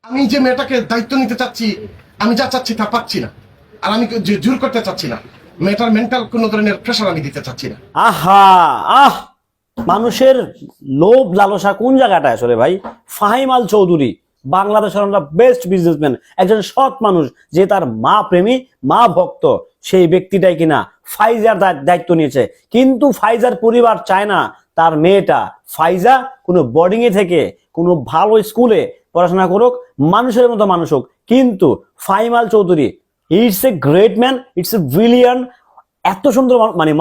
আমি যে মেয়েটাকে দায়িত্ব নিতে চাচ্ছি, আমি যা চাচ্ছি তা পাচ্ছি না। আর আমি জোর করতে চাচ্ছি না, মেয়েটার মেন্টাল কোনো ধরনের প্রেশার আমি দিতে চাচ্ছি না। আহা আহ মানুষের লোভ লালসা কোন জায়গাটা আসলে ভাই। ফাহিম আল চৌধুরী বাংলাদেশের আমরা বেস্ট বিজনেসম্যান, একজন সৎ মানুষ, যে তার মা প্রেমী, মা ভক্ত, সেই ব্যক্তিটাই কিনা ফাইজার দায়িত্ব নিয়েছে। কিন্তু ফাইজার পরিবার চায় না তার মেয়েটা ফাইজা কোনো বোর্ডিং এ থেকে কোনো ভালো স্কুলে পড়াশোনা করুক, মানুষের মতো মানুষ হোক। কিন্তু Fahim Al Chowdhury it's a great man, it's a brilliant, এত সুন্দর মানে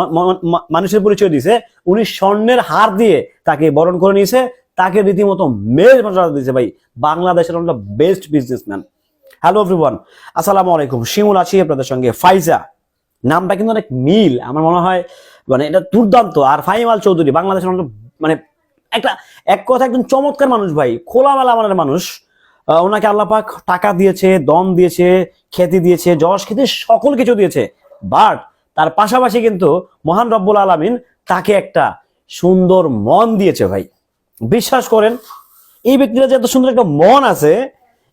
মানুষের পরিচয় দিয়েছে। উনি স্বর্ণের হার দিয়ে তাকে বরণ করে নিয়েছে, তাকে রীতিমতো মেয়ের মর্যাদা দিয়েছে ভাই। বাংলাদেশের বেস্ট বিজনেসম্যান। হ্যালো এভরিওয়ান, আসসালামু আলাইকুম। শিমুল আছি আপনাদের সঙ্গে। ফাইজা নামটা কিন্তু অনেক মিল, আমার মনে হয় মানে এটা দুর্দান্ত। আর ফাহিম আল চৌধুরী বাংলাদেশের মানে একটা এক কথা একদম চমৎকার মানুষ ভাই, খোলামেলা মনের মানুষ। ওনাকে আল্লাহ পাক টাকা দিয়েছে, দম দিয়েছে, খ্যাতি দিয়েছে, যশ খ্যাতি সকল কিছু দিয়েছে। বাট তার পাশাপাশি কিন্তু মহান রব্বুল আলামিন তাকে একটা সুন্দর মন দিয়েছে ভাই। বিশ্বাস করেন, এই ব্যক্তিটা যে এত সুন্দর একটা মন আছে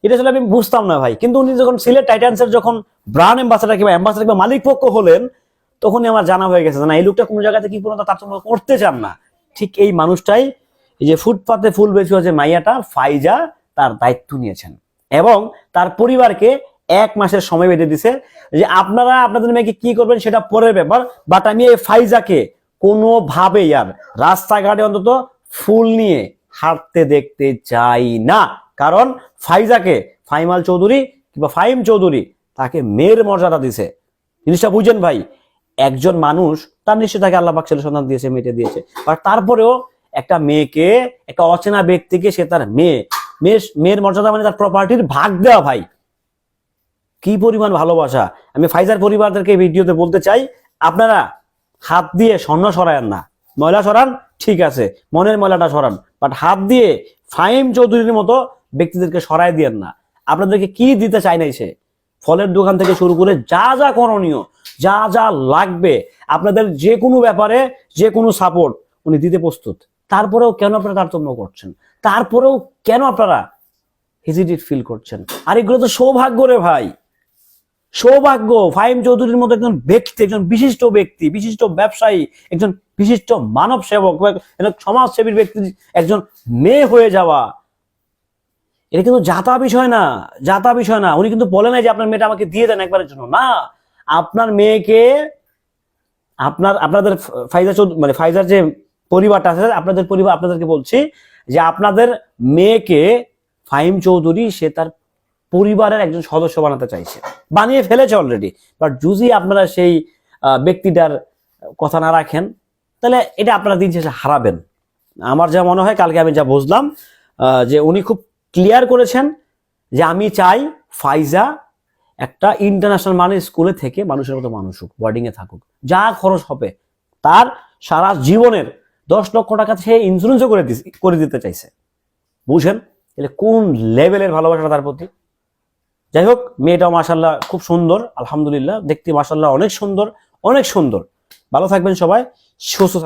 এটা আসলে আমি বুঝতাম না ভাই। কিন্তু উনি যখন সিলেট টাইটান্সের যখন ব্রান্ড অ্যাম্বাসেডর কিংবা অ্যাম্বাসেডর কিংবা মালিক পক্ষ হলেন, তখনই আমার জানা হয়ে গেছে না এই লোকটা কোনো জায়গাতে কি পর্যন্ত তারতম্য করতে চান না। ঠিক এই মানুষটাই, এই যে ফুটপাতে ফুল বেশি হচ্ছে মাইয়াটা ফাইজা, তার দায়িত্ব নিয়েছেন এবং তার পরিবারকে 1 মাসের সময় বেঁধে দিছে যে আপনারা আপনাদের মেয়েকে কি করবেন সেটা পরের ব্যাপার। বাট আমি এই ফাইজাকে কোনোভাবেই আর রাস্তাঘাটে অন্তত ফুল নিয়ে হাঁটতে দেখতে চাই না। কারণ ফাইজাকে ফাহিম আল চৌধুরী কিংবা ফাহিম চৌধুরী তাকে মেয়ের মর্যাদা দিছে। জিনিসটা বুঝেন ভাই। একজন মানুষ তার নিশ্চয় তাকে আল্লাহ পাক ছেলে সন্তান দিয়েছে, মেয়েটা দিয়েছে, আর তারপরেও একটা মেয়েকে, একটা অচেনা ব্যক্তিকে সে তার মেয়ের মর্যাদা মানে তার প্রপার্টির ভাগ দেওয়া ভাই। কি পরিমাণ ভালোবাসা। আমি ফাইজার পরিবারদেরকে ভিডিওতে বলতে চাই, আপনারা হাত দিয়ে স্বর্ণ সরায়েন না, ময়লা সরান ঠিক আছে, মনের ময়লাটা সরান, বাট হাত দিয়ে ফাহিম চৌধুরীর মতো ব্যক্তিদেরকে সরাই দিয়েন না। আপনাদেরকে কি দিতে চাই নাই সে, ফলের দোকান থেকে শুরু করে যা যা করণীয়, যা যা লাগবে, আপনাদের যে কোনো ব্যাপারে যে কোনো সাপোর্ট উনি দিতে প্রস্তুত। তারপরেও কেন আপনারা তারতম্য করছেন? তারপরেও কেন আপনারা হেজিটেট ফিল করছেন? আর এগুলো তো সৌভাগ্য রে ভাই, সৌভাগ্য। ফাহিম চৌধুরীর মতো একজন ব্যক্তি, একজন বিশিষ্ট ব্যক্তি, বিশিষ্ট ব্যবসায়ী, একজন বিশিষ্ট মানব সেবক, সমাজসেবীর ব্যক্তি একজন মেয়ে হয়ে যাওয়া, এটা কিন্তু জাতা বিষয় না, জাতা বিষয় না। উনি কিন্তু বলে নাই যে আপনার মেয়েটা আমাকে দিয়ে দেন একবারের জন্য, না। আপনার মেয়েকে আপনাদের ফাইজা চৌধুরী মানে ফাইজার যে পরিবারটা আছে, আপনাদের পরিবার, আপনাদেরকে বলছি যে আপনাদের মেয়েকে ফাহিম চৌধুরী সে তার পরিবারের একজন সদস্য বানাতে চাইছে, বানিয়ে ফেলেছে অলরেডি। বাট যদি আপনারা সেই ব্যক্তিটার কথা না রাখেন, তাহলে এটা আপনারা দিন শেষে হারাবেন। আমার যা মনে হয়, কালকে আমি যা বুঝলাম যে উনি খুব ক্লিয়ার করেছেন যে আমি চাই ফাইজা একটা ইন্টারন্যাশনাল মানের স্কুলে থেকে মানুষের মতো মানুষ হোক, বোর্ডিং এ থাকুক, যা খরচ হবে তার সারা জীবনের 10 লক্ষ টাকা সে ইন্স্যুরেন্সও করে দিতে চাইছে। বুঝেন তাহলে কোন লেভেলের ভালোবাসা তার প্রতি। যাই হোক, মেয়েটাও মাশাআল্লাহ খুব সুন্দর, আলহামদুলিল্লাহ, দেখতে মাশাআল্লাহ অনেক সুন্দর, অনেক সুন্দর। ভালো থাকবেন সবাই, সুস্থ থাকবেন।